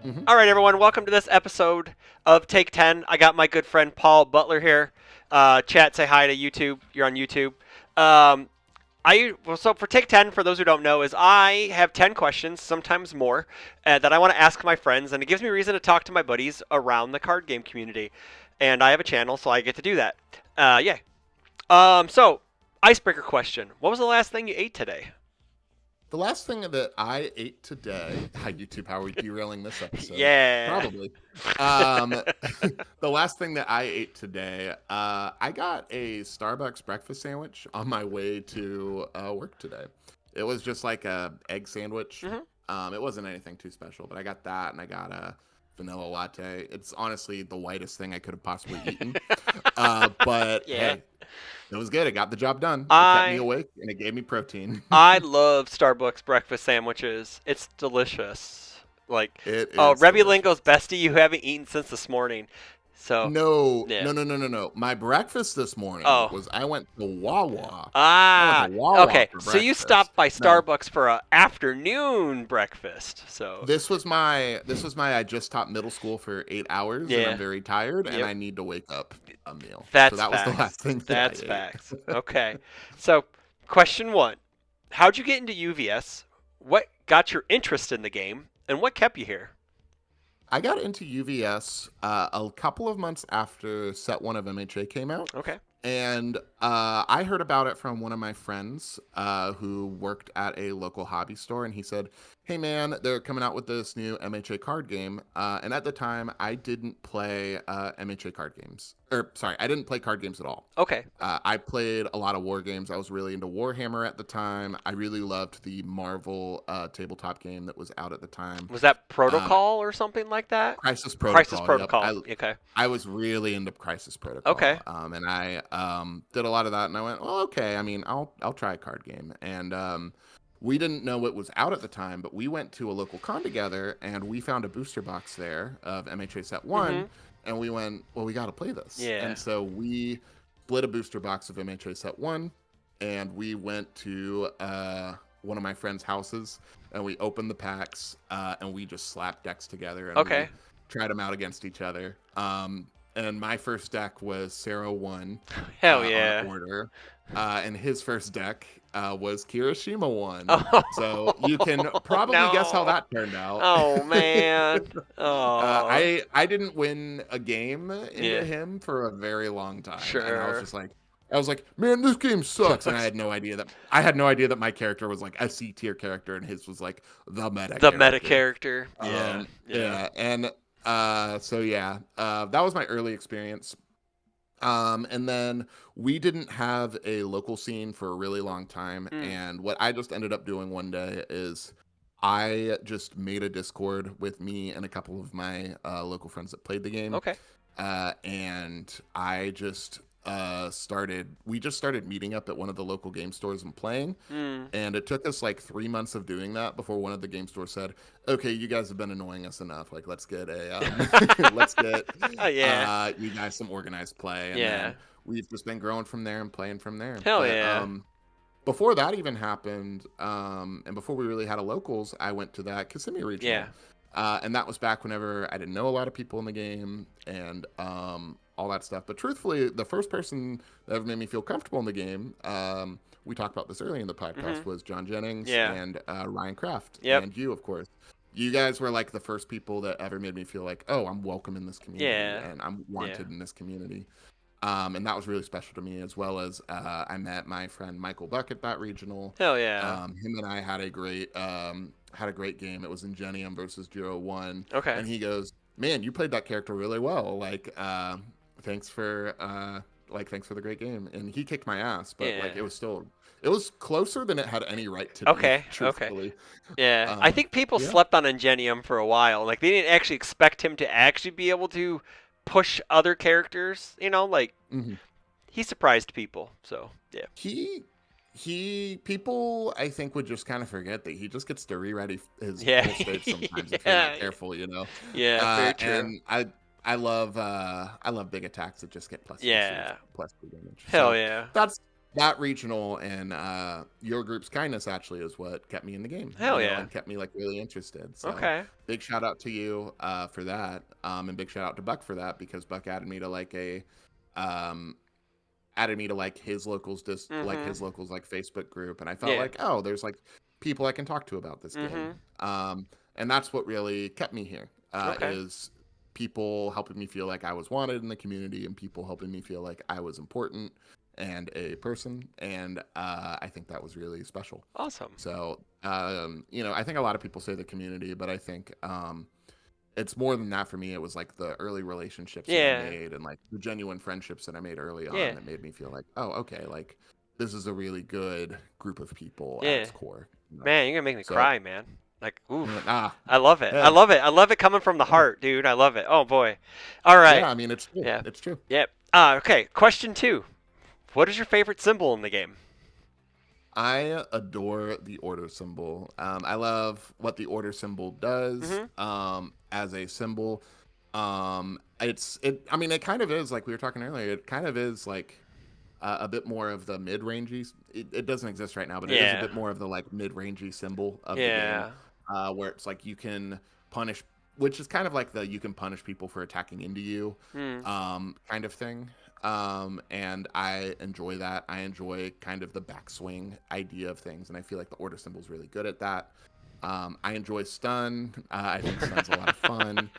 Hmm. All right, everyone, welcome to this episode of Take 10. I got my good friend Paul Butler here. Chat, say hi to YouTube. You're on YouTube. Um, so for Take 10, for those who don't know, is I have 10 questions, sometimes more, that I want to ask my friends, and it gives me reason to talk to my buddies around the card game community. And I have a channel, so I get to do that. Yeah. So, icebreaker question. What was the last thing you ate today? The last thing that I ate today, hi YouTube, how are we derailing this episode? Yeah. Probably. Um, the last thing that I ate today, I got a Starbucks breakfast sandwich on my way to work today. It was just like a egg sandwich. Hmm. It wasn't anything too special, but I got that and I got a vanilla latte. It's honestly the whitest thing I could have possibly eaten. But Yeah. hey, it was good. It got the job done. It kept me I awake and it gave me protein. I love Starbucks breakfast sandwiches. It's delicious. Like, It oh, is Revulingo's delicious. bestie you haven't eaten since this morning. So, No, yeah. no, no, no, no, no. My breakfast this morning Oh. was I went to Wawa. I went to Ah. Wawa Okay. for So you breakfast. stopped by No, Starbucks for a afternoon breakfast. So, this was my I just taught middle school for 8 hours and I'm yeah. very tired and Yep. I need to wake up a meal. So That's that was the facts. last thing that I That's ate. facts. Okay. So, question 1. How'd you get into UVS? What got your interest in the game? And what kept you here? I got into UVS a couple of months after set one of MHA came out. Okay. And I heard about it from one of my friends who worked at a local hobby store, and he said, "Hey, man, they're coming out with this new MHA card game." And at the time, I didn't play MHA card games, or sorry, I didn't play card games at all. Okay. I played a lot of war games. I was really into Warhammer at the time. I really loved the Marvel tabletop game that was out at the time. Was that Uh, Protocol or something like that? Crisis Crisis Protocol. Yep, Protocol. Okay. I was really into Crisis Okay. Protocol, and I did a lot of that. And I went, well, okay. I mean, I'll try a card game. And we didn't know it was out at the time, but we went to a local con together, and we found a booster box there of MHA Set One, Mhm. and we went, well, we got to play this. And Yeah. so we split a booster box of MHA Set One, and we went to one of my friends' houses, and we opened the packs, and we just slapped decks together, and we Okay. tried them out against each other. And my first deck was Sarah One Hell on yeah. order, and his first deck was Kirishima One. So you can Oh probably guess how no. that turned out. Oh man. Oh. I didn't win a game into Yeah. him for a very long time, and Sure. I was like, man, this game sucks, and I had no idea that my character was like a C tier character, and his was like the meta The meta character. character. Yeah. Yeah. Yeah, and so yeah, that was my early experience. And then we didn't have a local scene for a really long time. Mm. And what I just ended up doing one day is I just made a Discord with me and a couple of my local friends that played the game. Okay. And I just we just started meeting up at one of the local game stores and playing. Mm. And it took us like 3 months of doing that before one of the game stores said, "Okay, you guys have been annoying us enough. Like, let's get a let's get Yeah. you guys some organized play." And Yeah. then we've just been growing from there and playing from there. Hell But yeah. before that even happened, and before we really had a locals, I went to that Kissimmee regional, Yeah. and that was back whenever I didn't know a lot of people in the game and all that stuff. But truthfully, the first person that ever made me feel comfortable in the game, we talked about this early in the podcast, Mhm. was John Jennings Yeah. and Ryan Kraft, Yep. and you, of course. You guys were like the first people that ever made me feel like, oh, I'm welcome in this community Yeah. and I'm Yeah. wanted in this community. And that was really special to me, as well as I met my friend Michael Buck at that regional. Hell yeah. Him and I had a great game. It was Ingenium versus Jiro One, Okay. and he goes, "Man, you played that character really well. Like, thanks for thanks for the great game." And he kicked my ass, but Yeah. like it was closer than it had any right to be, Okay. Okay. truthfully. Yeah. I Um, think people yeah. slept on Ingenium for a while. Like they didn't actually expect him to actually be able to push other characters, like Hmm. he surprised people. So, yeah. He people I think would just kind of forget that he just gets to rewrite his Yeah. full stage sometimes if you're not Yeah. careful. Yeah, very true. And I love big attacks that just get plus Yeah. plus two damage. Hell So yeah. that's that regional and your group's kindness actually is what kept me in the game, Hell yeah. and kept me like really interested. So Okay. big shout out to you for that, and big shout out to Buck for that because Buck um, added me to like Mhm. his locals like Facebook group, and I felt Yeah. like, oh, there's like people I can talk to about this game, Mhm. and that's what really kept me here. Okay. Is people helping me feel like I was wanted in the community, and people helping me feel like I was important and a person, and I think that was really special. Awesome. So, I think a lot of people say the community, but I think it's more than that for me. It was like the early relationships that I Yeah. made and like the genuine friendships that I made early on Yeah. that made me feel like, oh, okay, like this is a really good group of people at Yeah. its core. Man, you're gonna make me So, cry, man. Like, oof. ah, I love it. I hey, love it. I love it coming from the yeah, heart, dude. I love it. Oh boy. All right. yeah. I mean, it's true. Yeah. It's true. Yep. Okay. Question 2. What is your favorite symbol in the game? I adore the order symbol. I love what the order symbol does Mhm. as a symbol. I mean, it kind of is like we were talking earlier. It kind of is like a bit more of the mid-rangey. It doesn't exist right now, but it is a Yeah. bit more of the like mid-rangey symbol of the game, Yeah. where it's like you can punish, which is kind of like the you can punish people for attacking into you, Hmm. kind of thing. And I enjoy that. I enjoy kind of the backswing idea of things, and I feel like the order symbol is really good at that. I enjoy stun. I think stun's a lot of fun.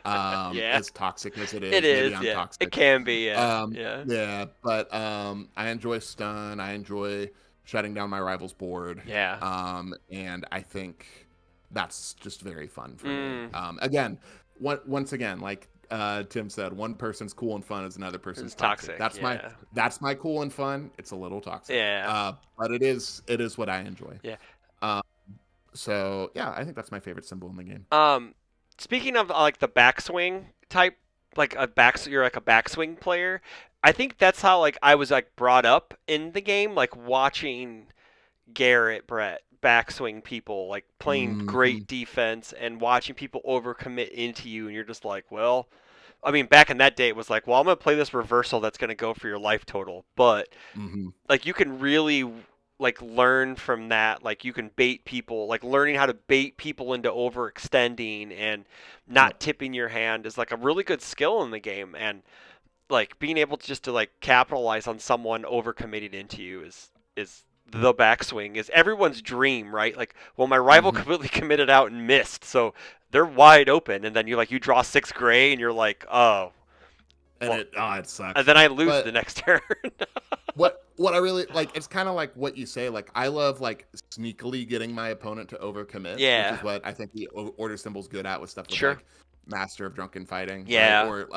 Yeah. As toxic as it It is, maybe is. I'm Yeah. It toxic. can be. Yeah. Yeah. Yeah, but I enjoy stun. I enjoy shutting down my rival's board. Yeah. And I think that's just very fun for me. Mm. Again, once again, like Tim said, one person's cool and fun is another person's It's toxic. toxic. Yeah. That's my cool and fun. It's a little toxic. Yeah. But it is what I enjoy. Yeah. Um, so yeah, I think that's my favorite symbol in the game. Um, Speaking of like the backswing type, like you're like a backswing player. I think that's how like I was like brought up in the game, like watching Garrett Brett backswing people, like playing Hmm. great defense and watching people overcommit into you, and you're just like, well, I mean, back in that day, it was like, well, I'm gonna play this reversal that's gonna go for your life total, but Hmm. like you can really like learn from that. Like you can bait people, like learning how to bait people into overextending and Yep. not tipping your hand is like a really good skill in the game, and like being able to just to like capitalize on someone overcommitting into you is the backswing is everyone's dream, right? Like, well, my rival Hmm. completely committed out and missed, so they're wide open, and then you draw 6 gray, and you're like, oh, And well, it and sucks. then I lose the But next turn. what I really like, it's kind of like what you say. Like I love like sneakily getting my opponent to overcommit, which is Yeah, what I think the order symbol's good at with stuff with sure. like Master of Drunken Fighting, right? Yeah, Or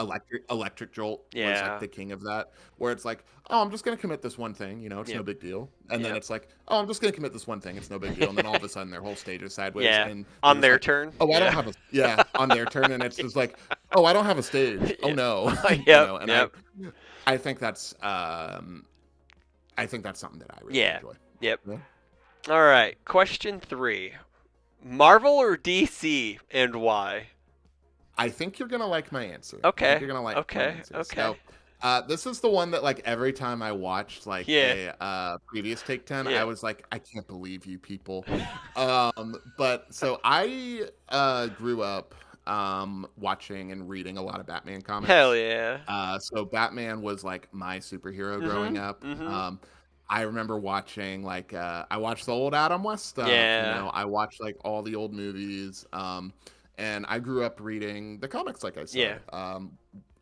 Electric Jolt was like yeah, the king of that, where it's like, oh, I'm just gonna commit this one thing, it's no yep, big deal, and then yep. it's like, oh, I'm just gonna commit this one thing, it's no big deal, and then all of a sudden their whole stage is sideways, Yeah, and they're on just their like, turn. oh, I don't Yeah. have a on their turn, and it's just like, oh, I don't have a stage, oh Yeah. no, Yep, and yep. I think that's something that I really Yeah, enjoy. yep. Yeah. All right, question 3. Marvel or DC and why? I think you're gonna like my answer. I think Okay, you're gonna like my okay, answer. okay. So, this is the one that like every time I watched like Yeah, a previous Take 10, I yeah. was like, I can't believe you people. But so I grew up watching and reading a lot of Batman Hell comics. yeah. So Batman was like my superhero growing Mhm, up. mhm. I remember watching like I watched the old Adam West stuff. Yeah, I watched like all the old movies. And I grew up reading the comics, like I yeah, said.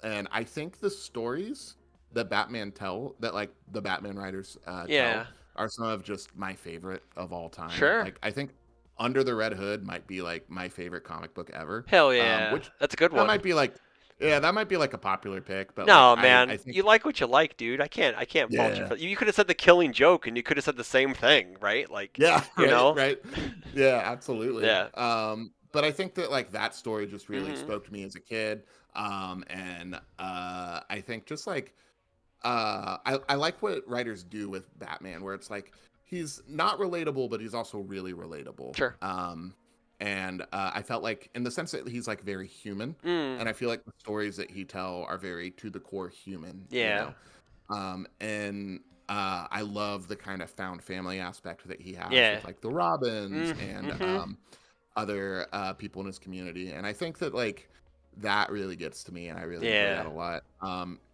And I think the stories that that like the Batman writers yeah. tell, are some of just my favorite of all time. Sure. Like I think Under the Red Hood might be like my favorite comic book ever. Hell yeah. Which That's a good that one. might be like, yeah, that might be like a popular pick, but like No, I man. think You like what you like, dude. I can't fault you yeah. for you. You could have said the Killing Joke, and you could have said the same thing, right? Like, Yeah, you right, know? right. Yeah, absolutely. Yeah. But I think that like that story just really Mhm. spoke to me as a kid. And I think just like I like what writers do with Batman, where it's like he's not relatable, but he's also really relatable. Sure. And I felt like in the sense that he's like very human, Mm. and I feel like the stories that he tell are very to the core human. Yeah. And I love the kind of found family aspect that he has Yeah. with like the Robins and Mm-hmm. other people in his community, and I think that like that really gets to me, and I really enjoy Yeah. that a lot.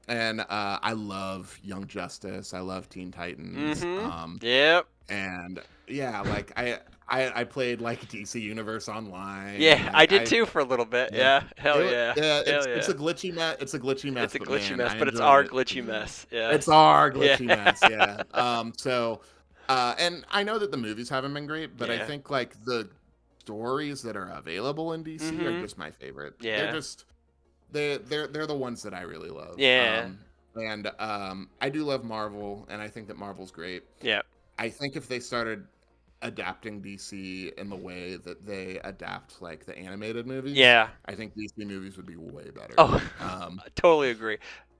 And I love Young Justice. I love Teen Titans. Mm-hmm. Yep. And yeah, like I played like DC Universe Online, and Yeah, I like did too for a little bit. yeah, Yeah. Hell yeah. yeah, Hell it's yeah. a glitchy mess. It's a glitchy It's mess, a but glitchy man, mess, I but it's enjoyed our it. glitchy mess. Yeah. It's our Yeah. glitchy mess, yeah. So, and I know that the movies haven't been great, but I Yeah. think like the stories that are available in DC are Mm-hmm. just my favorite. They're Yeah. just they're the ones that I really love. Yeah. And I do love Marvel, and I think that Marvel's great. Yeah. I think if they started adapting DC in the way that they adapt like the animated movies, Yeah. I think DC movies would be way better. Oh, I totally agree.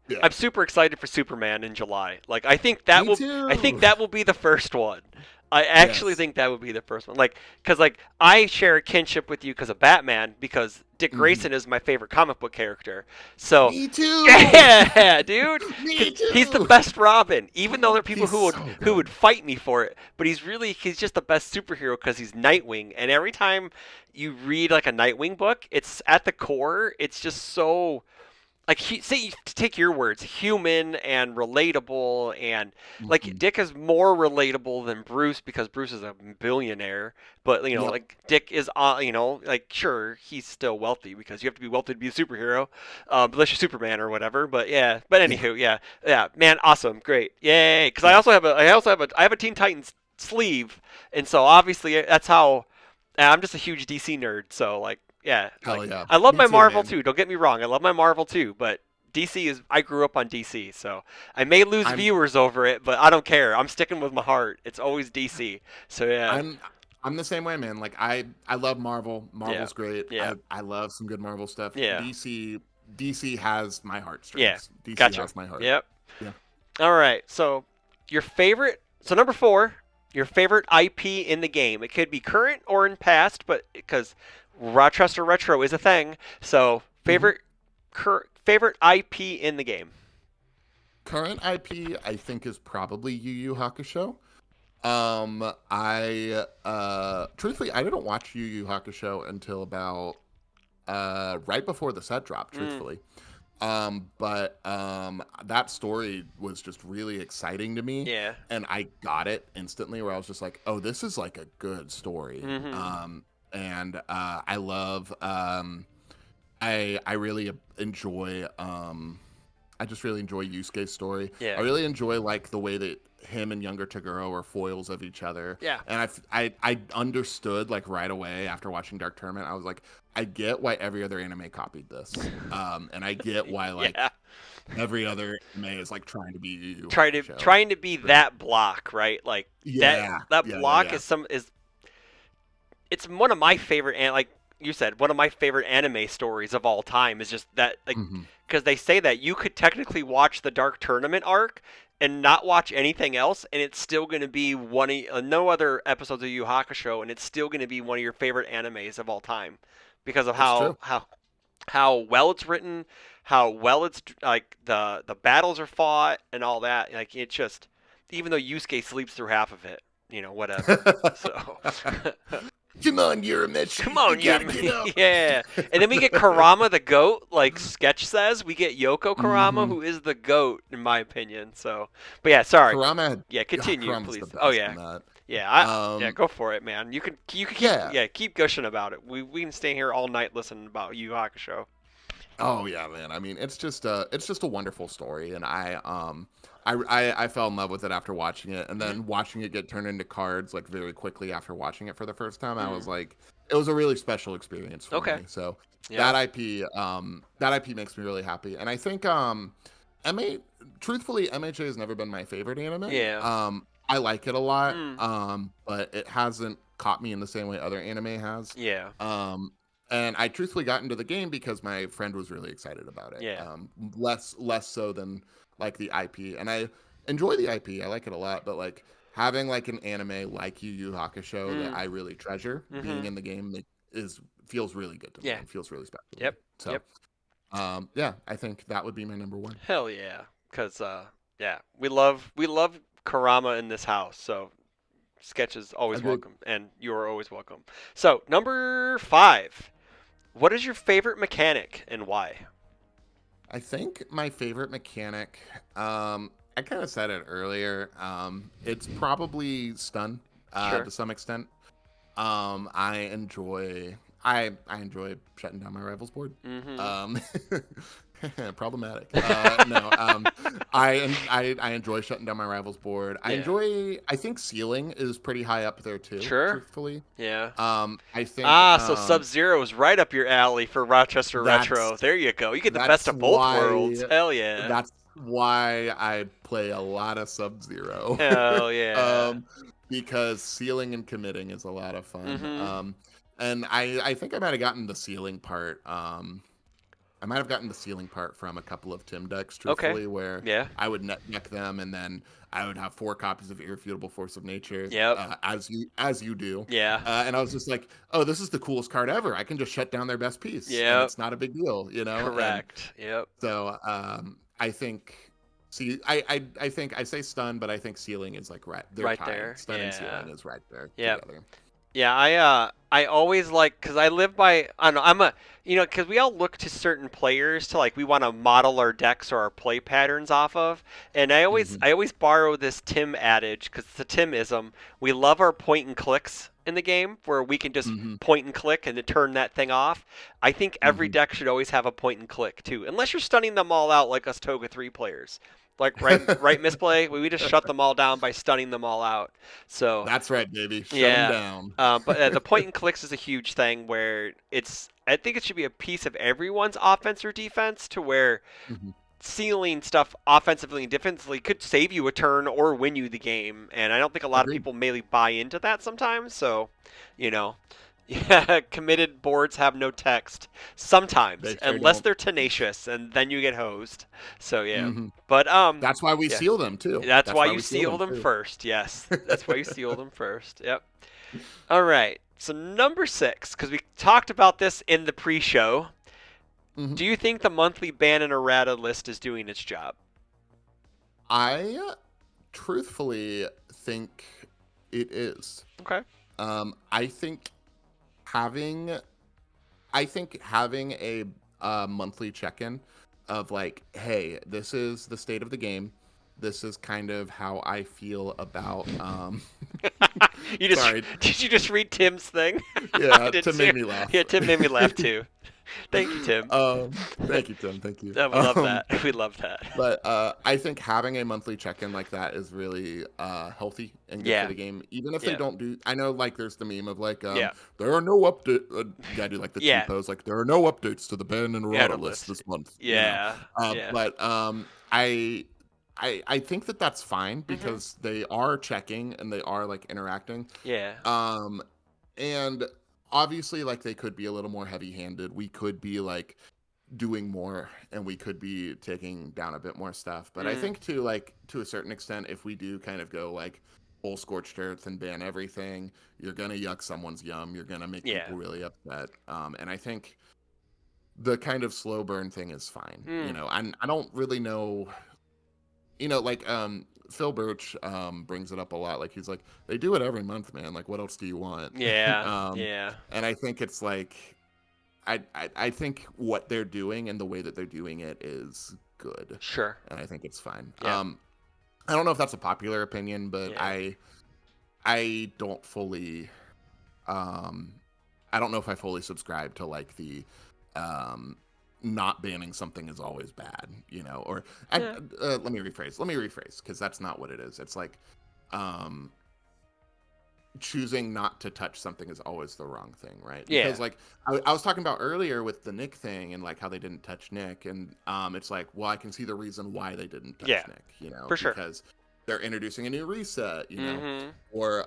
Yeah, I'm super excited for Superman in July. Like me I think too. that will be the first one. I actually Yes. think that would be the first one. Like cuz like I share a kinship with you cuz of Batman because Dick Hmm. Grayson is my favorite comic book character. So Me too. yeah, dude, cuz Me he's the too. best Robin. Even though there are people He's so who would good. fight me for it, but he's just the best superhero cuz he's Nightwing, and every time you read like a Nightwing book, it's at the core, it's just so like say take your words human and relatable, and like Hmm. Dick is more relatable than Bruce because Bruce is a billionaire, but Yep. like Dick is like sure he's still wealthy because you have to be wealthy to be a superhero, unless you're Superman or whatever, but yeah, but Yeah. anywho, yeah, yeah, man, awesome, great, yay, because Yeah. I have a Teen Titans sleeve, and so obviously that's how I'm just a huge DC nerd, so like yeah, Hell like yeah. I love Me my too, Marvel man. too. Don't get me wrong, I love my Marvel too, but DC is I grew up on DC, so I may lose I'm viewers over it, but I don't care. I'm sticking with my heart. It's always DC. So yeah, I'm I'm the same way, man. Like I love Marvel. yeah, Marvel's great. yeah, I love some good Marvel stuff. yeah, DC has my yeah. heartstrings. DC Gotcha. has my heart. Yep. Yeah. All right. So your favorite. So number four, your favorite IP in the game. It could be current or in past, but because Rochester Retro is a thing, so Hmm. favorite IP in the game. Current IP I think is probably Yu Yu Hakusho. I truthfully I didn't watch Yu Yu Hakusho until about right before the set drop, Mm, truthfully. But that story was just really exciting to me, yeah. and I got it instantly where I was just like, "Oh, this is like a good story." Mm-hmm. And I love I really enjoy I just really enjoy Yusuke's story. I Yeah. really enjoy like the way that him and younger Taguro are foils of each other. Yeah. And I understood like right away after watching Dark Tournament. I was like, I get why every other anime copied this. And I get why Yeah. like every other anime is like trying to be Yu Yu Trying to be But that block, right? Like yeah, that yeah, yeah, block yeah. is it's one of my favorite, and like you said, one of my favorite anime stories of all time is just that like Hmm. because they say that you could technically watch the Dark Tournament arc and not watch anything else, and it's still going to be no other episodes of Yu Yu Hakusho, and it's still going to be one of your favorite animes of all time because of It's true. how well it's written, how well it's like the battles are fought and all that. Like it just even though Yusuke sleeps through half of it, whatever. So Come on, come Urameshi. You on, gotta get up. yeah. And then we get Karama the goat, like Sketch says. We get Yoko Karama, Hmm. who is the goat in my opinion. So, but yeah, sorry. Kurama, Yeah, continue, Kurama's the please. Oh best in yeah, that. yeah. Yeah, Um, go for it, man. You can yeah. keep gushing about it. We can stay here all night listening about Yu Yu Hakusho. Oh yeah, man. I mean, it's just a wonderful story, and I fell in love with it after watching it, and Hmm. then watching it get turned into cards like very quickly after watching it for the first time. I was Mm. like, it was a really special experience for Okay. me. So Yeah. that IP makes me really happy, and I think MA truthfully MHA has never been my favorite anime. Yeah. I like it a lot, Mm. but it hasn't caught me in the same way other anime has. Yeah. Um, and I truthfully got into the game because my friend was really excited about it. Yeah. Less so than like the IP, and I enjoy the IP. I like it a lot, but like having like an anime like Yu Yu Hakusho that Mm. I really treasure being Mhm. in the game is feels really good to me Yeah. and feels really special to me. Yep. So Yep. yeah, I think that would be my number one. Hell yeah. Cause yeah, we love Karama in this house. So Sketch is always Agreed. welcome, and you are always welcome. So number 5. What is your favorite mechanic and why? I think my favorite mechanic, I kind of said it earlier. It's probably stun, Sure. to some extent. I enjoy I enjoy shutting down my rival's board. Mm-hmm. Um, problematic. No, I enjoy shutting down my rival's board. Yeah. I think sealing is pretty high up there too, Sure. truthfully. Yeah. I think So Sub-Zero is right up your alley for Rochester that's Retro. There you go. You get the best that's of both worlds. why Hell yeah. that's why I play a lot of Sub-Zero. Hell yeah. um, because sealing and committing is a lot of fun. Mm-hmm. And I think I might have gotten the sealing part. I might have gotten the sealing part from a couple of Tim decks, Okay. truthfully, where Yeah. I would net deck them, and then I would have 4 copies of Irrefutable Force of Nature, Yep. as you do, Yeah. and I was just like, oh, this is the coolest card ever. I can just shut down their best piece, and Yep. it's not a big deal, And Correct. Yep. so I think. See, I think I say stun, but I think sealing is like they're Right tied. there. Stun and Yeah. sealing is right there Yep. together. Yeah, I always like because I live by I don't know I'm a because we all look to certain players to like we want to model our decks or our play patterns off of, and Hmm. I always borrow this Tim adage because it's a Timism. We love our point and clicks in the game where we can just Hmm. point and click and to turn that thing off. I think every Hmm. deck should always have a point and click too, unless you're stunning them all out like us Toga 3 players. Like right misplay, we just shut them all down by stunning them all out. So That's right, baby. Shut them yeah, down. but the point and clicks is a huge thing where it's. I think it should be a piece of everyone's offense or defense to where Hmm. sealing stuff offensively and defensively could save you a turn or win you the game. And I don't think a lot of Agreed. people really buy into that sometimes. So, you know, yeah, committed boards have no text sometimes, They sure unless don't. they're tenacious, and then you get hosed. So yeah, Hmm. but That's why we yeah. seal them too. That's That's why why you we seal seal them them too. first. Yes, that's why you seal them first. Yep. All right. So number 6, because we talked about this in the pre-show. Hmm. Do you think the monthly ban and errata list is doing its job? I truthfully think it is. Okay. I think having having a monthly check-in of like, hey, this is the state of the game. This is kind of how I feel about. You just Sorry, did you just read Tim's thing? I yeah, did to too. make me laugh. Yeah, Tim made me laugh too. Thank you, Tim. Thank you, Tim. Thank you. We love that. We love that. But I think having a monthly check-in like that is really healthy and good for Yeah. the game. Even if they Yeah. don't do, I know like there's the meme of like Yeah. there are no update. You gotta do like the T Yeah. pose, like there are no updates to the ban and Yeah. errata The list list. this month. Yeah. Yeah. But I. I think that that's fine Mhm. because they are checking and they are like interacting. Yeah. Um, and obviously, like they could be a little more heavy-handed. We could be like doing more and we could be taking down a bit more stuff. But I Mm. think to a certain extent, if we do kind of go like full scorched earth and ban everything, you're gonna yuck someone's yum. You're gonna make Yeah. people really upset. And I think the kind of slow burn thing is fine. Mm. I don't really know. Like Phil Birch brings it up a lot. Like he's like, they do it every month, man. Like, what else do you want? Yeah. um, Yeah. and I think it's like I think what they're doing and the way that they're doing it is good, Sure. and I think it's fine. Yeah. I don't know if that's a popular opinion, but Yeah. I don't fully um I don't know if I fully subscribe to like the um not banning something is always bad, or Yeah. let me rephrase because that's not what it is. It's like um choosing not to touch something is always the wrong thing, right? Yeah. Because like I was talking about earlier with the Nick thing and like how they didn't touch Nick, and it's like, well, I can see the reason why they didn't touch Yeah. Nick, For sure. because they're introducing a new reset, Mhm. or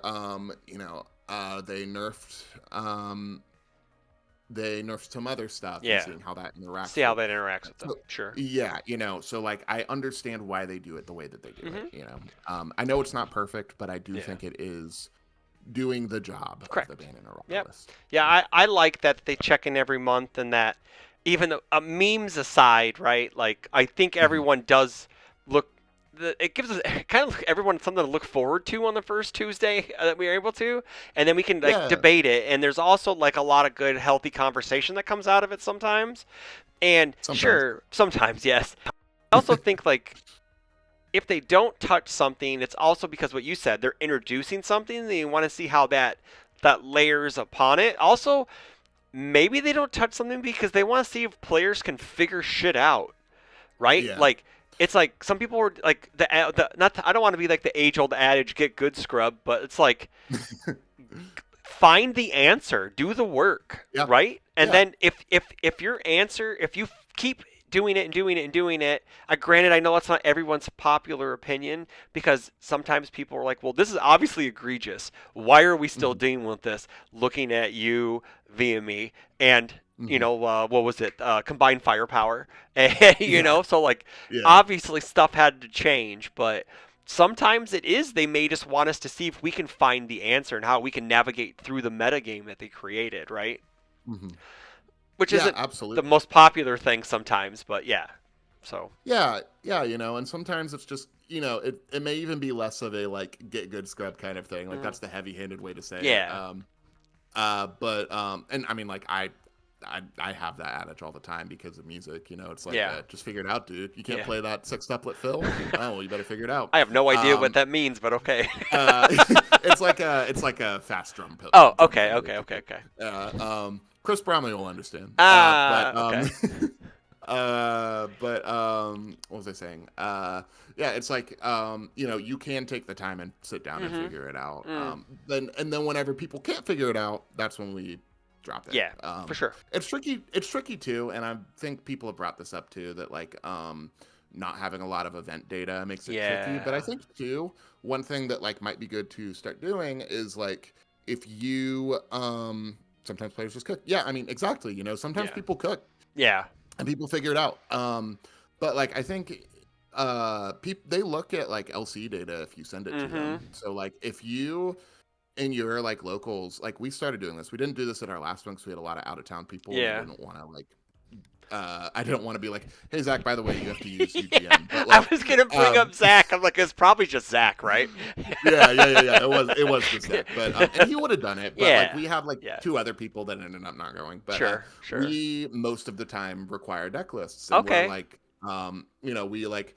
they nerfed some other stuff and Yeah. seeing how that interacts See how with. that interacts with them. So, Sure. yeah, so like I understand why they do it the way that they do Mhm. it. I know it's not perfect, but I do Yeah. think it is doing the job of the Correct. ban and errata Yep. list. Yeah, I like that they check in every month and that even though memes aside, right? Like I think Mhm. everyone does look it gives us kind of everyone something to look forward to on the first Tuesday that we are able to, and then we can like Yeah, debate it. And there's also like a lot of good, healthy conversation that comes out of it sometimes. And sometimes. sure, sometimes yes. I also think like if they don't touch something, it's also because what you said, they're introducing something and they want to see how that layers upon it. Also, maybe they don't touch something because they want to see if players can figure shit out, right? Yeah. Like it's like some people were like the not I don't want to be like the age old adage get good scrub, but it's like find the answer, do the work, Yeah. right? And Yeah. then if your answer, if you keep doing it and doing it and doing it, granted I know that's not everyone's popular opinion because sometimes people are like, well, this is obviously egregious. Why are we still Hmm. dealing with this? Looking at you via me and Hmm. what was it? Combined firepower, and Yeah. so like Yeah. obviously stuff had to change, but sometimes it is they may just want us to see if we can find the answer and how we can navigate through the metagame that they created, right? Hmm. Which Yeah, isn't the absolutely. most popular thing sometimes, but yeah. So Yeah, yeah, and sometimes it's just, it may even be less of a like get good scrub kind of thing. Like mm, that's the heavy-handed way to say it. yeah. But and I mean like I have that adage all the time because of music, it's like Yeah. just figure it out, dude. You can't Yeah. play that six doublet fill? Oh, well, you better figure it out. I have no idea what Um that means, but okay. uh it's like a fast Oh, drum okay, thing okay, okay, basically. okay. Chris Bromley will understand. Ah, okay. What was I saying? Yeah, it's like you can take the time and sit down and Mhm. figure it out. Mm. Then whenever people can't figure it out, that's when we drop it. Yeah, for sure. It's tricky. It's tricky too, and I think people have brought this up too. That like not having a lot of event data makes it tricky. But I Yeah. think too, one thing that like might be good to start doing is like if you sometimes players just cook. Yeah, I mean exactly. Sometimes Yeah. people cook Yeah. and people figure it out. But like I think people they look at like LC data if you send it to Mhm. them. So like if you in your like locals, like we started doing this. We didn't do this in our last one because we had a lot of out of town people, and Yeah. I didn't want to be like, hey Zach, by the way, you have to use Yeah. UGN. But I like, was gonna bring um, up Zach. I'm like, it's probably just Zach, right? yeah. It was just Zach, but and he would have done it, but like Yeah. we have like Yeah. two other people that ended up not going. But Sure. Sure. we most of the time require deck lists, and we're Okay. like, we like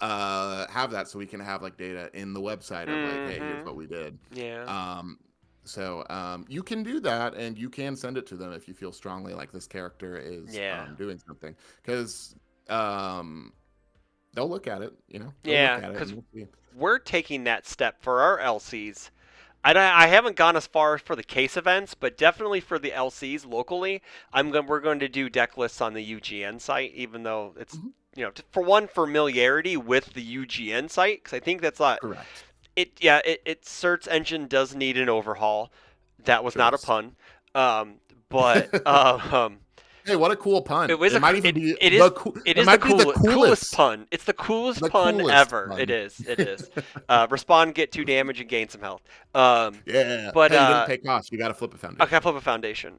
have that so we can have like data in the website of like, hey, here's Mhm. what we did. Yeah. So you can do that, and you can send it to them if you feel strongly like this character is Yeah. doing something, because um, they'll look at it. They'll look Yeah. at it, and Because we'll see. we're taking that step for our LCs. I haven't gone as far for the case events, but definitely for the LCs locally, we're going to do deck lists on the UGN site, even though it's Mhm. for one familiarity with the UGN site, because I think that's not Correct. it. Yeah, its search engine does need an overhaul. That was Sure not a does. pun, but Hey, what a cool pun! it was It a might even be it is the cool. it It is the might be the coolest coolest, pun. It's the coolest the pun coolest ever. It pun. is. It is. Respond, get 2 damage, and gain some health. Yeah. But Hey, you didn't pay cost. You got to flip a okay, foundation. flip a foundation.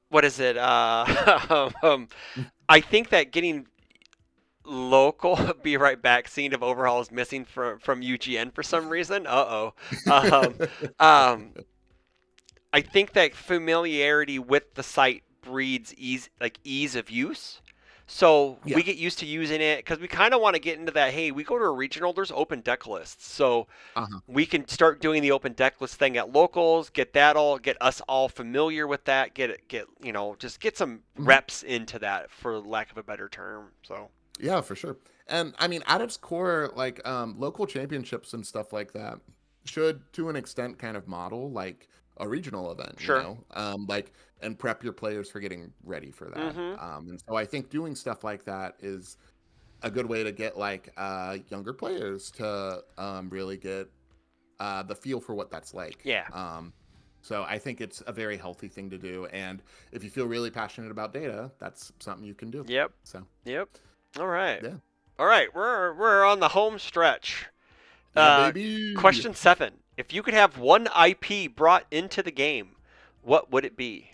What is it? I think that getting local be right back scene of overhaul is missing from UGN for some reason. Um, um, I think that familiarity with the site breeds ease of use. So Yeah. we get used to using it because we kind of want to get into that. Hey, we go to a regional, there's open deck lists, so Uh-huh. we can start doing the open deck list thing at locals. Get us all familiar with that. Just get some Mhm. reps into that, for lack of a better term. So Yeah, for sure. And I mean, at its core, like local championships and stuff like that should, to an extent, kind of model like a regional event, sure. like and prep your players for getting ready for that. Mm-hmm. And so I think doing stuff like that is a good way to get like younger players to really get the feel for what that's like. Yeah. So I think it's a very healthy thing to do, and if you feel really passionate about data, that's something you can do. Yep. So Yep. All right. yeah, All right. We're on the home stretch. yeah, Uh, baby. Question 7. If you could have one IP brought into the game, what would it be?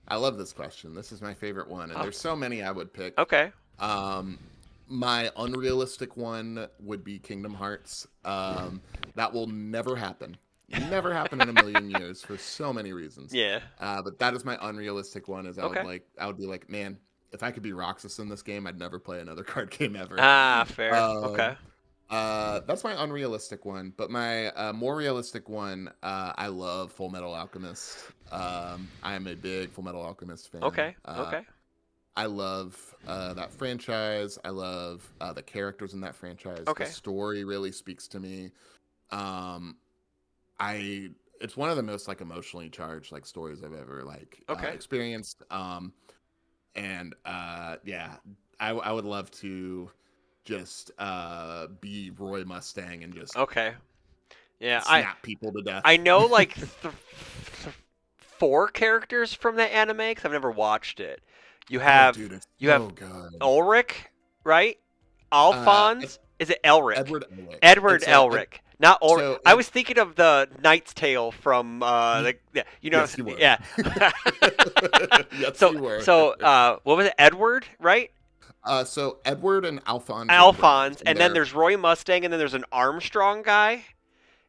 I love this question. This is my favorite one, and Oh, there's so many I would pick. okay. Um, My unrealistic one would be Kingdom Hearts. That will never happen. Never happen in a million years for so many reasons. Yeah. But that is my unrealistic one. Is Okay. I would be like, man, if I could be Roxas in this game, I'd never play another card game ever. Ah, fair. Um, Okay. that's my unrealistic one. But my more realistic one, I love Full Metal Alchemist. I am a big Full Metal Alchemist fan. Okay. Okay. I love that franchise. I love the characters in that franchise. The Okay. story really speaks to me. Um, I it's one of the most like emotionally charged like stories I've ever like Okay. experienced. And yeah, I would love to just be Roy Mustang and just Okay. Yeah, snap people to death. I know like four characters from that anime because I've never watched it. You Oh, have dude, it's you so have good. Ulrich, right? It's Alphonse. Is it Elric? Edward Elric. Edward Elric, not Ulrich. So I was thinking of the Knight's Tale from yeah, you know, yes, you were. yeah. Yes, so you were. what was it? Edward, right? So Edward and Alphonse are brothers, Alphonse, and and then they're there's Roy Mustang, and then there's an Armstrong guy.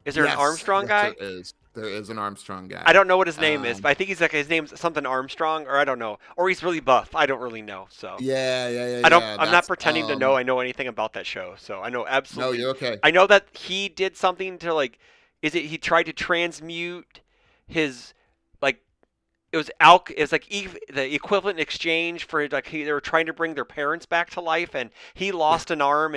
Is there an yes, Armstrong yes, there guy? is. There is an Armstrong I guy. don't know what his name is, Um, but I think he's like his name's something Armstrong, or I don't know, or he's really buff. I don't really know. So yeah, yeah, yeah, I don't. yeah. I'm not That's pretending to know I know anything about that show. So I know no, absolutely. you're okay. I know that he did something to like. Is it he tried to transmute his like it was like the equivalent in exchange for like they were trying to bring their parents back to life, and he Yeah, lost an arm,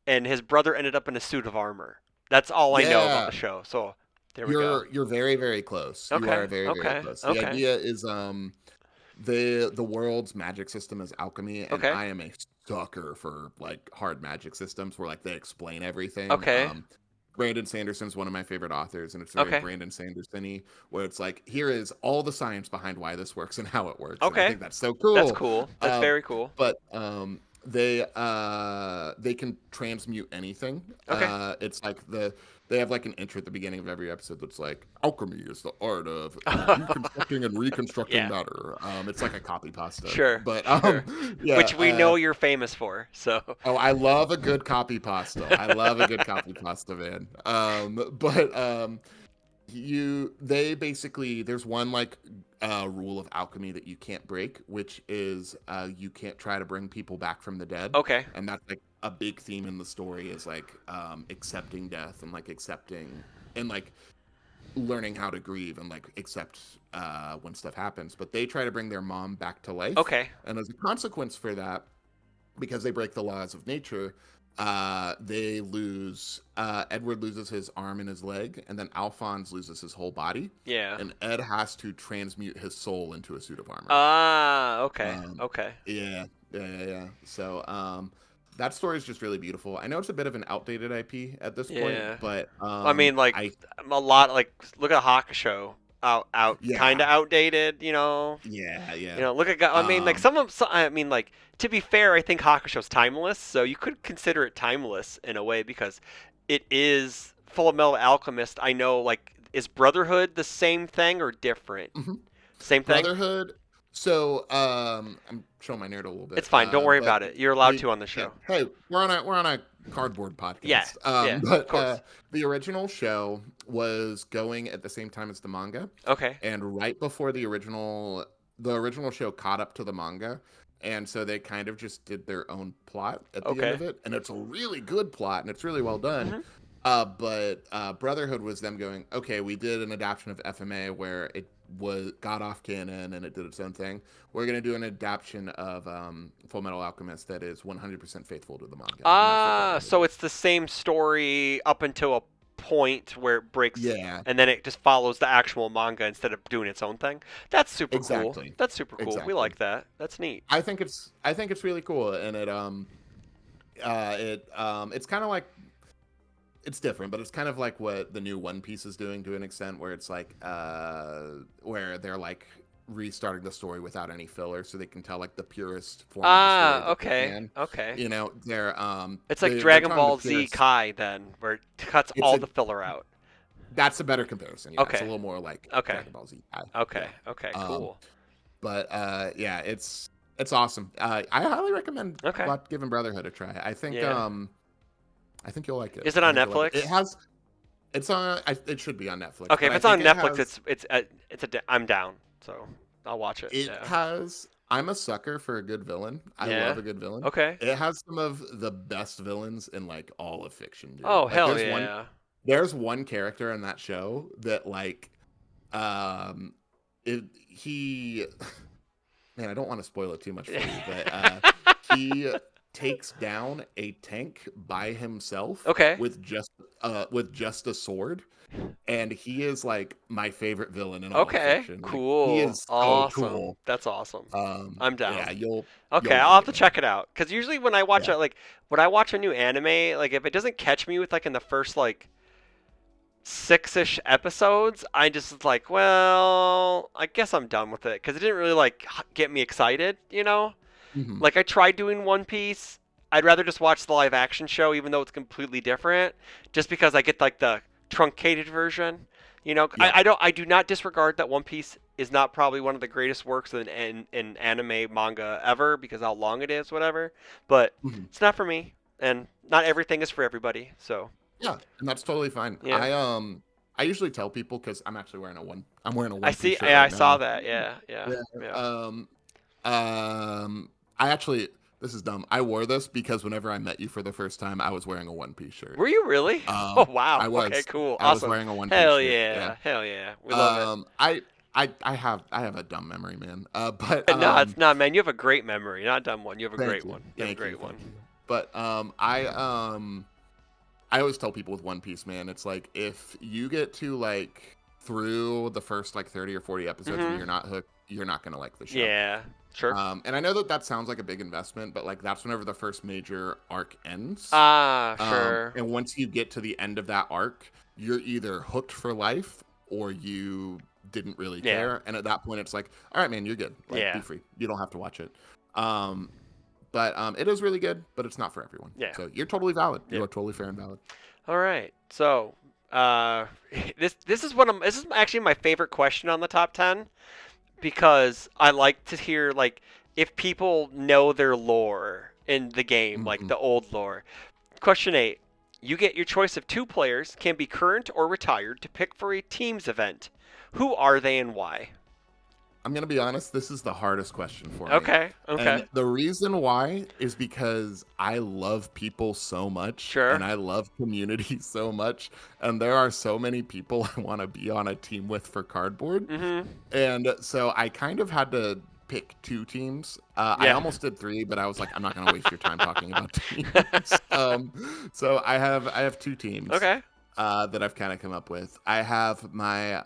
and his brother ended up in a suit of armor. That's all I know about yeah. the show. So there we go. You're very very close. You Okay. are very very Okay. close. The Okay. idea is the world's magic system is alchemy, and Okay. I am a sucker for like hard magic systems where like they explain everything. Okay. Brandon Sanderson's one of my favorite authors, and it's very Okay. Brandon Sanderson-y, where it's like, here is all the science behind why this works and how it works, and I Okay. think that's so That's cool. cool. That's Uh, very cool. but they can transmute anything. Okay. It's like they have like an intro at the beginning of every episode that's like, alchemy is the art of deconstructing and reconstructing Yeah. matter. It's like a copy pasta, Sure. but Sure. yeah. Which we know you're famous for. So. Oh, I love a good copy pasta. I love a good copy pasta, man. But they basically there's one like rule of alchemy that you can't break, which is you can't try to bring people back from the dead, Okay. and that's like a big theme in the story is like accepting death and like accepting and like learning how to grieve and like accept when stuff happens. But they try to bring their mom back to life, Okay. and as a consequence for that, because they break the laws of nature, they lose. Edward loses his arm and his leg, and then Alphonse loses his whole body, Yeah. and Ed has to transmute his soul into a suit of armor. Ah. Okay. Um, Okay. yeah, yeah. So that story is just really beautiful. I know it's a bit of an outdated IP at this point, Yeah. but I mean, like I a lot. Like look at Hakusho. Out. Kind yeah, of outdated. You know. yeah, You yeah. know. Look at. I mean, like Um, I mean, like to be fair, I think Hakusho's timeless. So you could consider it timeless in a way because it is Full Metal Alchemist. I know. Like, is Brotherhood the same thing or different? mhm. Same thing. Brotherhood. So I'm showing my nerd a little bit, It's fine. Don't worry but about it. You're allowed the to on the yeah, show. hey, we're on a cardboard Yeah. podcast. Yeah. Of But course. the original show was going at the same time as the manga, Okay. and right before the original show caught up to the manga, and so they kind of just did their own plot at the end Okay. of it, and it's a really good plot and it's really well done. Mhm. But Brotherhood was them going, okay, we did an adaptation of FMA where it was got off canon and it did its own thing. We're gonna do an adaptation of Full Metal Alchemist that is 100% faithful to the manga. And that's what Ah, Brotherhood so is. it's the same story up until a point where it breaks, Yeah, and then it just follows the actual manga instead of doing its own thing. That's super cool. exactly, That's super cool. We exactly. like that. That's neat. I think it's really cool, and it's kind of like it's different, but it's kind of like what the new One Piece is doing to an extent, where it's like where they're like restarting the story without any filler, so they can tell like the purest form of the story Ah, that they okay. can. Okay. You know, It's like they're Dragon telling the Ball Z purest. Kai then, where it cuts It's all a the filler out. That's a better comparison. Yeah, it's a Okay. little more like Okay. Dragon Ball Z. Yeah. Okay. Okay. Um, Cool. but yeah, it's It's awesome. I highly recommend Okay. giving Brotherhood a try. Yeah. I think you'll like it. Is it I on think you'll like it. It Netflix? has it's on. It should be on Netflix, Okay, but if I it's think on Netflix, I'm down. So I'll watch it. it Yeah. has. I'm a sucker for a good villain. I love Yeah. a good villain. Okay. It has some of the best villains in like all of fiction, dude. Oh Like hell yeah. there's one character in that show that like um he man, I don't want to spoil it too much for you, but he takes down a tank by himself Okay. with just a sword, and he is like my favorite villain in all of Okay. fiction. Like he Cool. is so Awesome. cool. That's awesome. I'm Yeah, down. Okay, you'll I'll like have it, to man. check it out. Cause usually when I watch Yeah. it, like when I watch a new anime, like if it doesn't catch me with like in the first like six-ish episodes, I just like, well, I guess I'm done with it. Cause it didn't really like get me excited, you know? Hmm. Like I tried doing One Piece. I'd rather just watch the live action show, even though it's completely different, just because I get like the truncated version. You know, Yep. I do not disregard that One Piece is not probably one of the greatest works in anime manga ever because how long it is, whatever. But Hmm. it's not for me, and not everything is for everybody. So Yeah, and that's totally fine. yeah, I usually tell people because I'm wearing a I One Piece see. shirt Yeah, I right saw now. that. Yeah, yeah, Yeah. yeah. I actually, this is dumb. I wore this because whenever I met you for the first time, I was wearing a One Piece shirt. Were you really? Oh I wow. Okay, was, cool, I was awesome. wearing a One Piece Hell shirt. Yeah. yeah, hell yeah. We love it. Um, I, I have a dumb memory, man. But No, it's not, man. You have a great memory. Not a dumb one. You have a thank great you, one. You have a thank you, great one. thank you. But I always tell people with One Piece, man, it's like if you get to like through the first like 30 or 40 episodes and Mhm. you're not hooked, you're not gonna like the show. Yeah. Sure. And I know that that sounds like a big investment, but like that's whenever the first major arc ends. Ah, sure. And once you get to the end of that arc, you're either hooked for life or you didn't really Yeah. care. And at that point, it's like, all right, man, you're good. Like, be Yeah. free. You don't have to watch it. Um, but it is really good, but it's not for everyone. Yeah. So you're totally valid. You Yep. are totally fair and valid. All right. So, uh, this is actually my favorite question on the top 10 because I like to hear like if people know their lore in the game, like Mhm. the old lore. Question 8. You get your choice of two players, can be current or retired, to pick for a teams event. Who are they and why? I'm gonna be honest. This is the hardest question for me. Okay. Okay. And the reason why is because I love people so much Sure. and I love community so much. And there are so many people I want to be on a team with for cardboard. Mhm. And so I kind of had to pick two teams. I Yeah. almost did three, but I was like, I'm not going to waste your time talking about teams. So I have two teams Okay. that I've kind of come up with. I have my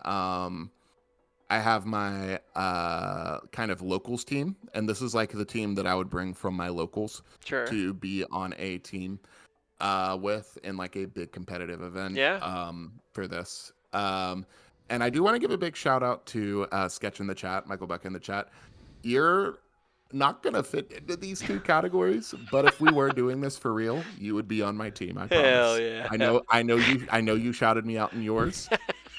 kind of locals team, and this is like the team that I would bring from my locals Sure. to be on a team with in like a big competitive event Yeah. for this. And I do want to give a big shout out to Sketch in the chat, Michael Buck in the chat. You're not gonna fit into these two categories, but if we were doing this for real, you would be on my team. I Hell promise. yeah. I know you shouted me out in yours.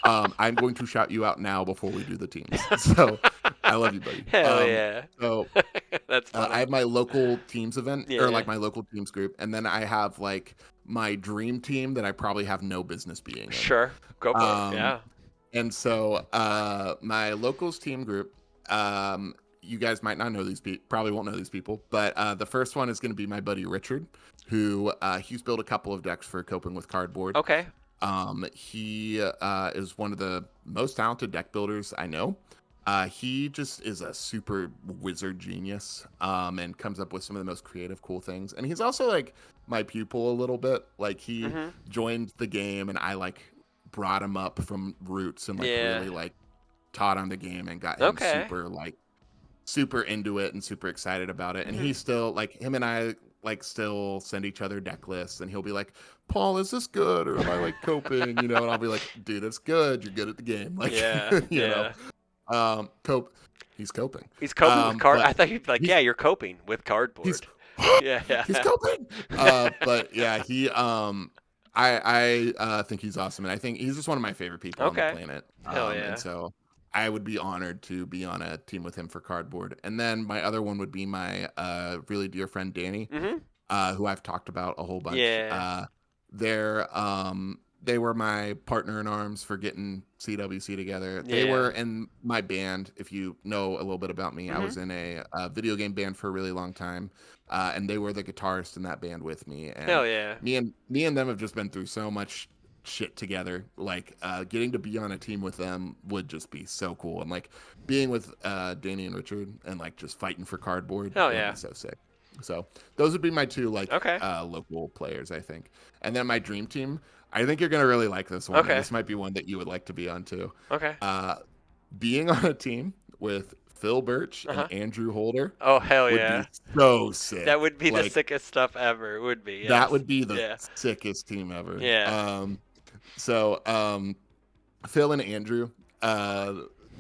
I'm going to shout you out now before we do the teams. So I love you, buddy. Hell yeah. So That's I funny. have my local teams event or Yeah. like my local teams group, and then I have like my dream team that I probably have no business being in. Sure. Go for it. Um, Yeah. and so my locals team group, you guys might not know these people, probably won't know these people, but the first one is going to be my buddy Richard, who he's built a couple of decks for coping with cardboard. Okay. He is one of the most talented deck builders I know. He just is a super wizard genius and comes up with some of the most creative, cool things. And he's also like my pupil a little bit. Like he Mhm. joined the game and I like brought him up from roots and like Yeah. really like taught on the game and got him Okay. super into it and super excited about it. And Mhm. he's still like him and I like still send each other deck lists and he'll be like, Paul, is this good or am I like coping? You know, and I'll be like, dude, it's good. You're good at the game. Like, Yeah. you know, Yeah. cope. He's coping. He's coping with card. I But thought you'd be like, he's yeah, you're coping with he's cardboard. Yeah. he's Yeah. coping. But yeah, he I think he's awesome and I think he's just one of my favorite people on the Okay. planet. Hell And yeah. so I would be honored to be on a team with him for cardboard. And then my other one would be my really dear friend Danny, Mhm. who I've talked about a whole bunch. Yeah. They were my partner in arms for getting CWC together. They Yeah. were in my band. If you know a little bit about me, I Mhm. was in a video game band for a really long time, and they were the guitarist in that band with me. And Hell yeah. me and them have just been through so much shit together. Like getting to be on a team with them would just be so cool. And like being with Danny and Richard and like just fighting for cardboard Hell would be yeah. so sick. So those would be my two like Okay. local players, I think. And then my dream team. I think you're gonna really like this one, and Okay. this might be one that you would like to be on too. Okay. Uh, Being on a team with Phil Birch Uh huh. and Andrew Holder Oh hell would be yeah. so That sick. would be the Like sickest stuff ever. It would be. that Yes. would be the Yeah. sickest team ever. Yeah. So Phil and Andrew, uh,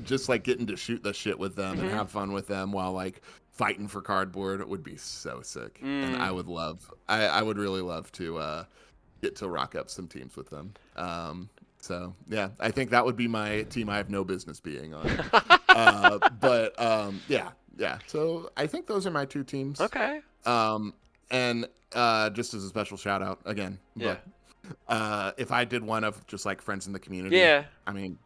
just like getting to shoot the shit with them and Mhm. have fun with them while like fighting for cardboard would be so sick. And Mm. I would really love to get to rock up some teams with them. So yeah, I think that would be my team I have no business being on. Yeah. So I think those are my two teams. Okay. Um, and just as a special shout out again, Yeah. Buck. If I did one of just like friends in the community, Yeah. I mean,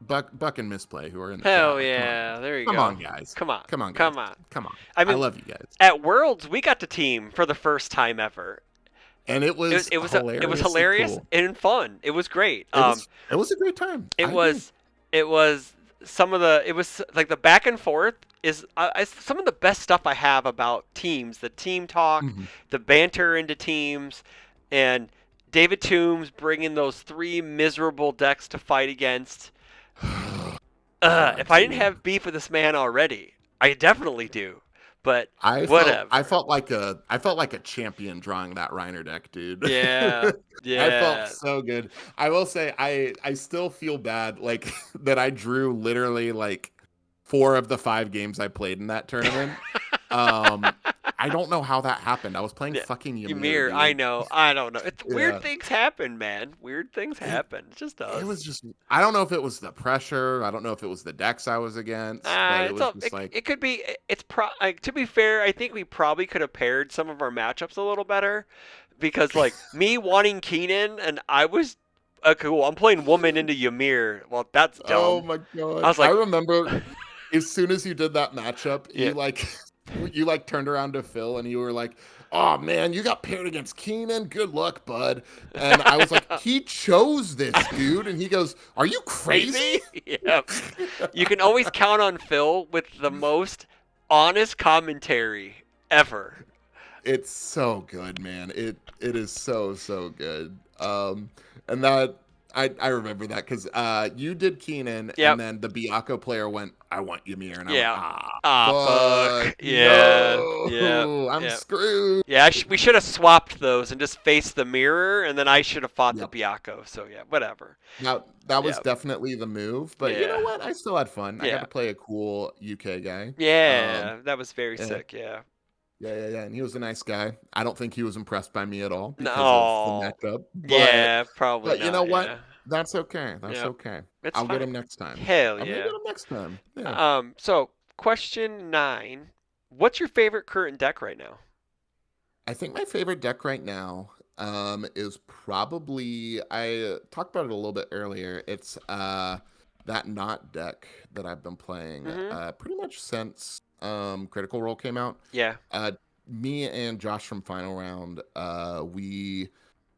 Buck and Misplay who are in the chat. Hell Like, yeah. There you come go. on, guys, Come on. come on, guys, Come on. come on. I I mean, love you guys, at Worlds we got to team for the first time ever. and it It was was it was it was hilariously hilarious cool. and fun. It was great. It was a great time. It I agree. was it was some of the it was like the back and forth is some of the best stuff I have about teams. The team talk, Mhm. the banter into teams, and David Toombs bringing those three miserable decks to fight against. God, If I didn't dude. have beef with this man already, I definitely do. But I whatever. felt like a champion drawing that Reiner deck, dude. Yeah, I felt yeah. so good. I will say I still feel bad like that I drew literally like 4 of the 5 games I played in that tournament. Um I don't know how that happened. I was playing Yeah, fucking Ymir, Ymir, I dude. know. I don't know. It's weird Yeah. things happen, man. Weird things It happen. It just it does. was just I don't know if it was the pressure. I don't know if it was the decks I was against, but it It's was all, just like it could be. It's like, to be fair, I think we probably could have paired some of our matchups a little better, because like me wanting Keenan and I was okay. Well, I'm playing woman into Ymir. Well, that's oh dumb. my I god. was I like, remember as soon as you did that matchup, yeah. you like you like turned around to Phil and you were like, "Oh man, you got paired against Keenan. Good luck, bud." And I was like, "He chose this dude." And he goes, "Are you crazy?" Crazy? Yeah. You can always count on Phil with the most honest commentary ever. It's so good, man. It is so good. And that I remember that because you did Keenan, and Yep. then the Biako player went, "I want Ymir," and I went, Yeah. "Ah, Ah, fuck, fuck. Yeah. Yeah. no, I'm Yeah. screwed." Yeah, we should have swapped those and just faced the mirror, and then I should have fought the Yep. Biako. So yeah, whatever. That was Yeah, definitely the move, but you know yeah, what? I still had fun. I got yeah, to play a cool UK guy. yeah. That was very Yeah, sick. Yeah. yeah, and he was a nice guy. I don't think he was impressed by me at all because of the No. matchup, Yeah, probably but you know not. what? Yeah. That's okay. That's Yeah. okay. It's I'll get fine. him next time. Hell I'm gonna yeah. get him next time. Yeah. So question 9: what's your favorite current deck right now? I think my favorite deck right now is probably I talked about it a little bit earlier. It's that not deck that I've been playing Mm-hmm. pretty much since Critical Role came out. Yeah. Uh Me and Josh from Final Round, we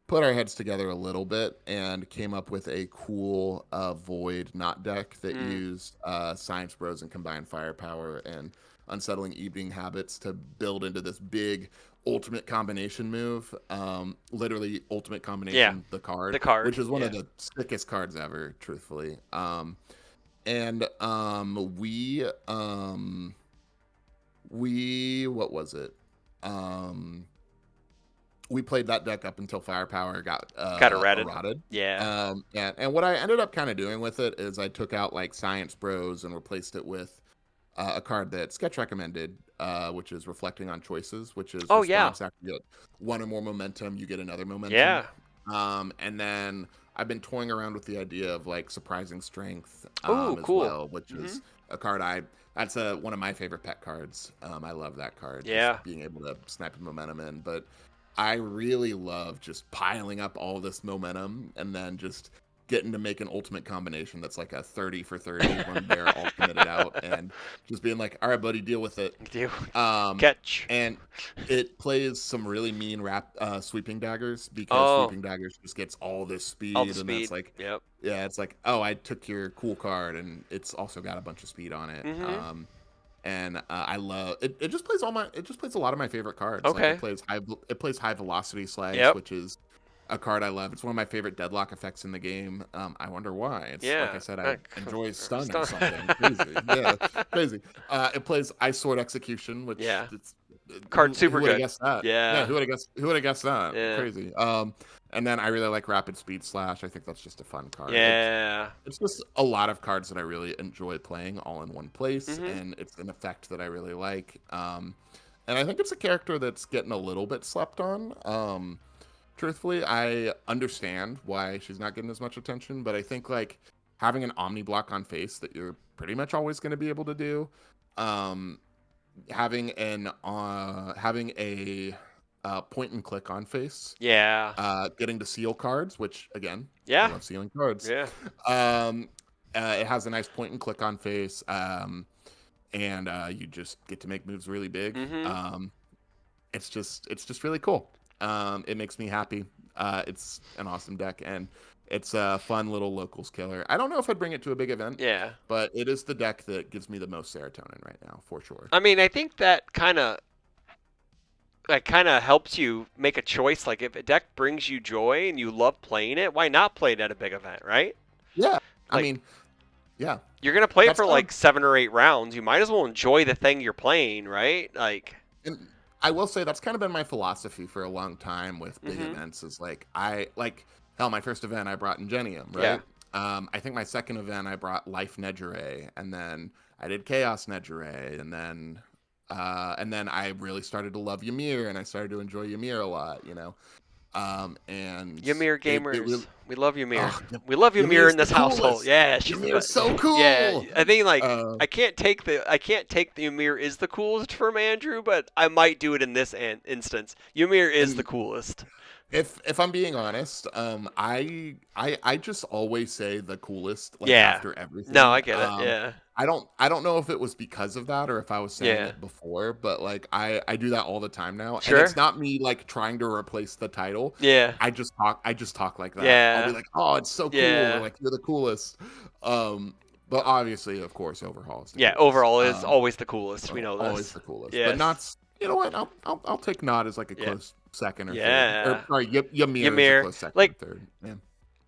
put our heads together a little bit and came up with a cool void not deck that Mm. used science bros and combined firepower and unsettling evening habits to build into this big ultimate combination move. Literally ultimate Yeah. combination, the card, The card. which is one Yeah. of the sickest cards ever, truthfully. And we what was it? Um we played that deck up until firepower got Got errated. eroded. Yeah. And what I ended up kind of doing with it is I took out like Science Bros and replaced it with a card that Sketch recommended, which is Reflecting on Choices, which is Oh yeah. response after you get one or more momentum, you get another momentum. Yeah. And then I've been toying around with the idea of like surprising strength Oh, as cool. well, which Mhm. is a card that's one of my favorite pet cards. I love that card, just Yeah. being able to snipe the momentum in. But I really love just piling up all this momentum and then just getting to make an ultimate combination that's like a 30 for 30 when they're all committed out and just being like, all right, buddy, deal with it. Do Um, catch. and it plays some really mean sweeping daggers because Oh, sweeping daggers just gets all this all the speed, and that's speed. like, Yep. yeah, it's like, oh, I took your cool card, and it's also got a bunch of speed on it. Mhm. And I love it. It just plays it just plays a lot of my favorite cards. Like Okay. it plays high velocity slice, Yep. which is a card I love. It's one of my favorite deadlock effects in the game. I wonder why. It's like I Yeah. said, I enjoy stunning Stun. something crazy. Yeah, crazy. It plays Ice Sword Execution, which Yeah. it's Card who super would have good. guessed that? Yeah, Yeah. who would have guessed that? Yeah. Crazy. And then I really like Rapid Speed Slash. I think that's just a fun card. Yeah. It's just a lot of cards that I really enjoy playing all in one place, Mhm. and it's an effect that I really like. And I think it's a character that's getting a little bit slept on. Truthfully, I understand why she's not getting as much attention, but I think like having an Omni block on face that you're pretty much always going to be able to do, um, having a point and click on face, Yeah. getting to seal cards, which again, I Yeah. love sealing cards. Yeah. Um, it has a nice point and click on face, and you just get to make moves really big. Mhm. It's just really cool. It makes me happy. It's an awesome deck, and it's a fun little locals killer. I don't know if I'd bring it to a big event, Yeah. but it is the deck that gives me the most serotonin right now, for sure. I mean, I think that kind of helps you make a choice. Like if a deck brings you joy and you love playing it, why not play it at a big event, right? Yeah, I Like mean, yeah, you're gonna play it that's for kind of like 7 or 8 rounds. You might as well enjoy the thing you're playing, right? Like. and I will say that's kind of been my philosophy for a long time with big Mhm. events. Is like I like hell. My first event I brought Ingenium, Yeah. right? I think my second event I brought Life Nedjure, and then I did Chaos Nedjure, and then I really started to love Ymir, and I started to enjoy Ymir a lot, you know. And Ymir it gamers. really We love Ymir. oh We love Ymir Ymir's in the this household. coolest. Yeah, she's the Ymir's best. so Yeah, cool. I think like Uh, I can't take the Ymir is the coolest from Andrew, but I might do it in this instance. Ymir is the and coolest. if I'm being honest, I just always say the coolest like Yeah. after No, everything. I get it. Yeah. I don't know if it was because of that or if I was saying Yeah. it before, but like I do that all the time now, and it's Sure. not me like trying to replace the title. Yeah. I just talk like that. I'll be Yeah. like, "Oh, it's so cool," or Yeah. like, "You're the coolest." Um, but obviously, of course, overhaul is the Yeah. coolest. Overall is always the coolest. We Well, know always this. the coolest. But Yes. Not's, you know what? I'll take Not as like a Yeah. close second or third. Or Yeah. sorry, Ymir is a Ymir. close second or Like third. Yeah.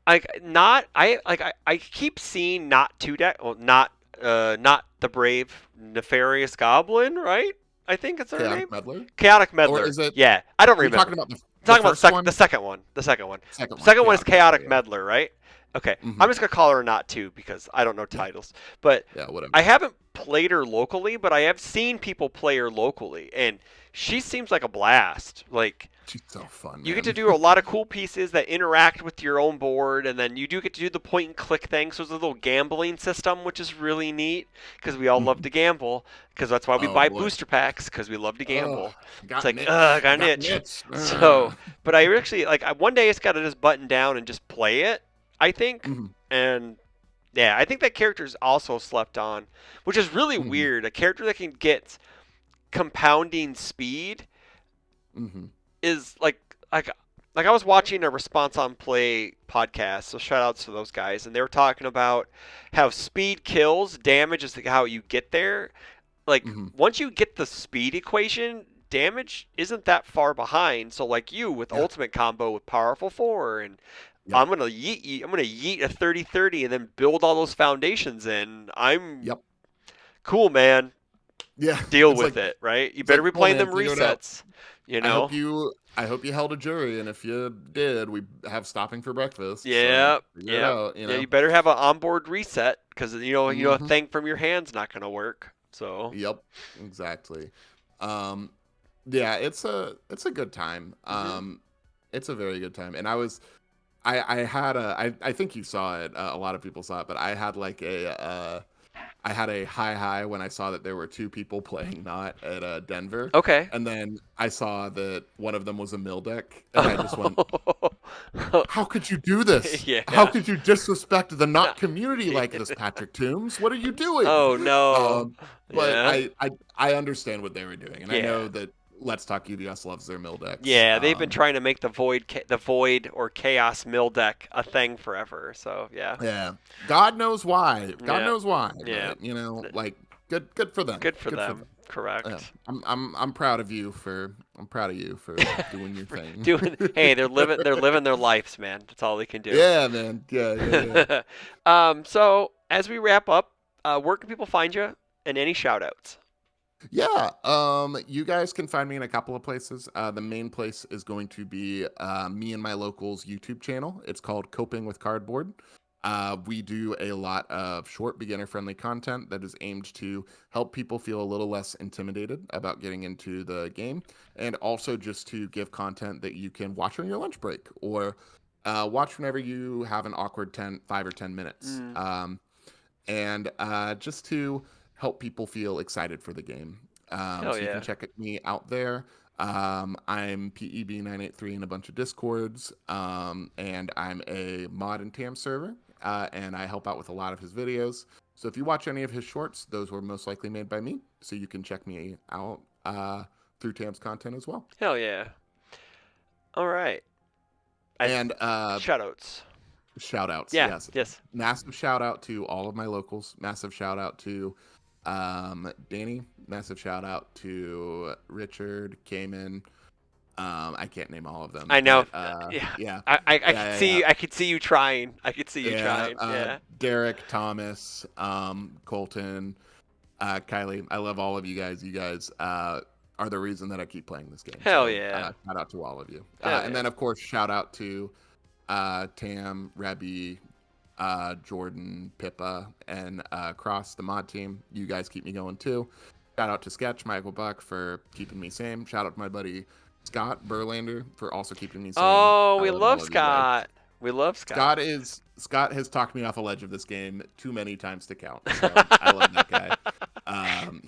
I keep seeing not two deck well not the brave nefarious goblin, right? I think it's her name. Chaotic Meddler, Chaotic or Meddler. is it? Yeah, I don't Are you talking remember. about I'm the talking about first one? the second one. The second one. Second one, Second one is Chaotic Meddler. Chaotic Yeah. Meddler, right? Okay. Hmm. I'm just gonna call her not two because I don't know Yeah. titles. But Yeah. Whatever. I haven't played her locally, but I have seen people play her locally, and she seems like a blast. Like She's so fun, you get to man. do a lot of cool pieces that interact with your own board, and then you do get to do the point and click thing. So there's a little gambling system, which is really neat because we all love Mhm. to gamble. Because that's why we Oh buy boy. booster packs because we love to Oh, gamble. It's got like, I niche. got an Got itch. niche. So, but I actually like one day it's got to just button down and just play it. I think, Hmm. and yeah, I think that character is also slept on, which is really Hmm. weird. A character that can get compounding speed Hmm. is like I was watching a response on play podcast, so shout outs to those guys, and they were talking about how speed kills, damage is how you get there. Like Hmm. once you get the speed equation, damage isn't that far behind. So like you with Yeah. ultimate combo with powerful 4 and Yep. I'm gonna yeet a 30-30 and then build all those foundations in. I'm Yep. cool, man. Yeah. Deal with it, right? You It's like, better be come on, playing man, them figure it out. resets, you know? I hope you held a jury, and if you did, we have stopping for breakfast. So Yeah, figure it yeah, out, you yeah. know. You better have an onboard reset because a Hmm. thing from your hand's not gonna work. So Yep, exactly. Um, yeah, it's a good time. hmm It's a very good time, and I had I think you saw it. A lot of people saw it, but I had like I had a high when I saw that there were two people playing not at Denver, Okay. and then I saw that one of them was a mill deck, and I just went, "How could you do this? How Yeah. could you disrespect the not community like this, Patrick Toombs? What are you doing?" Oh no. Um, but Yeah. I understand what they were doing, and I Yeah. know that Let's Talk UVS loves their mill decks. Yeah, they've been trying to make the void or chaos mill deck a thing forever. So yeah, Yeah, God knows why. God yeah, knows why. yeah. But like good for them. Good for Good for them. them. Yeah, Correct. I'm proud of you for doing your thing. Doing. Hey, they're living their lives, man. That's all they can do. Yeah, man. Yeah. So as we wrap up, where can people find you, and any shout outs? Yeah. You guys can find me in a couple of places. The main place is going to be me and my locals YouTube channel. It's called Coping with Cardboard. We do a lot of short, beginner friendly content that is aimed to help people feel a little less intimidated about getting into the game, and also just to give content that you can watch on your lunch break or watch whenever you have an awkward 5 or 10 minutes. Mm, And just to help people feel excited for the game. hell So you can yeah. check me out there. I'm PEB983 in a bunch of discords, and I'm a mod in Tam's server, and I help out with a lot of his videos. So if you watch any of his shorts, those were most likely made by me. So you can check me out through Tam's content as well. Hell yeah. All right. I And shout outs. shout outs, Yeah. yes. Yes. Massive shout out to all of my locals. Massive shout out to Danny. Massive shout out to Richard, Cayman. I can't name all of them, I know. but Yeah. yeah, I could yeah, yeah, see yeah. you. I could see you trying. I could see you Yeah, trying. Yeah. Derek, Thomas, Colton, Kylie. I love all of you guys. You guys are the reason that I keep playing this game. Hell So yeah. shout out to all of you. Hell And yeah. then of course shout out to Tam, Rebby, Jordan, Pippa, and Cross, the mod team. You guys keep me going too. Shout out to Sketch, Michael Buck for keeping me sane. Shout out to my buddy Scott Berlander for also keeping me sane. Oh, I we love love all of you guys. Scott. We love Scott. Scott has talked me off a ledge of this game too many times to count. So I love that guy.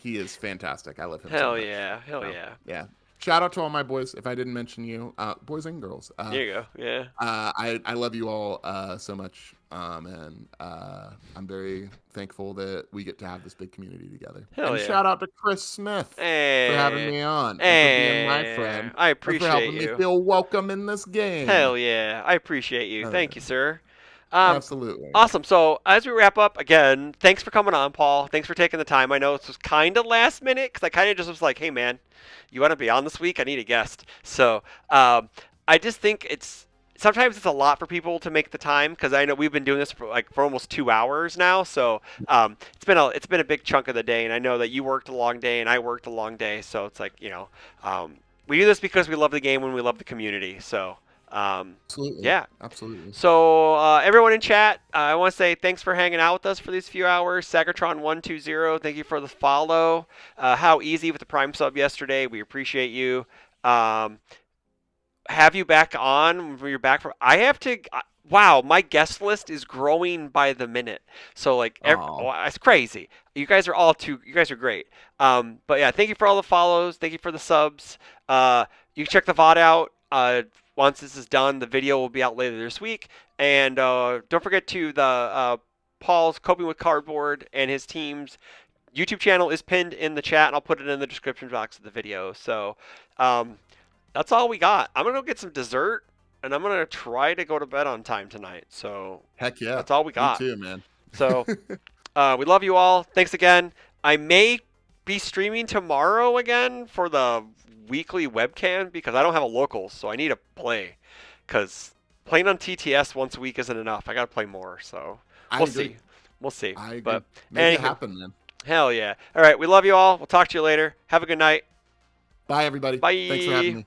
He is fantastic. I love him so Hell much. yeah. Hell So, yeah. yeah. Shout out to all my boys. If I didn't mention you, boys and girls. There you go. Yeah. I love you all so much, and I'm very thankful that we get to have this big community together. Hell And yeah. shout out to Chris Smith for having Hey. me on and for being my Hey. friend I and for appreciate helping me you. feel welcome in this game. Hell yeah. I appreciate you. Oh, Thank yeah. you, sir. Um, Absolutely. Awesome. So as we wrap up, again, thanks for coming on, Paul. Thanks for taking the time. I know this was kind of last minute because I kind of just was like, hey, man, you want to be on this week? I need a guest. So I just think sometimes it's a lot for people to make the time because I know we've been doing this for almost 2 hours now. So it's been a big chunk of the day, and I know that you worked a long day and I worked a long day. So it's like we do this because we love the game and we love the community. So Absolutely. yeah. Absolutely. So everyone in chat, I want to say thanks for hanging out with us for these few hours. Sagatron120, thank you for the follow. How easy with the Prime sub yesterday. We appreciate you. Have you back on when you're back from? I have to. Wow, my guest list is growing by the minute. So like, Oh, it's crazy. You guys are You guys are great. But yeah, thank you for all the follows. Thank you for the subs. You can check the VOD out. Once this is done, the video will be out later this week. And don't forget to the Paul's Coping with Cardboard and his team's YouTube channel is pinned in the chat, and I'll put it in the description box of the video. So that's all we got. I'm gonna go get some dessert, and I'm gonna try to go to bed on time tonight. So heck yeah. that's all we Me got. too, man. So we love you all. Thanks again. I may be streaming tomorrow again for the weekly webcam because I don't have a local, so I need to play. Because playing on TTS once a week isn't enough. I gotta play more. So I we'll agree. see. We'll see. I agree. But Make it anywho, happen, man. hell yeah. All right, we love you all. We'll talk to you later. Have a good night. Bye, everybody. Bye. Thanks for having me.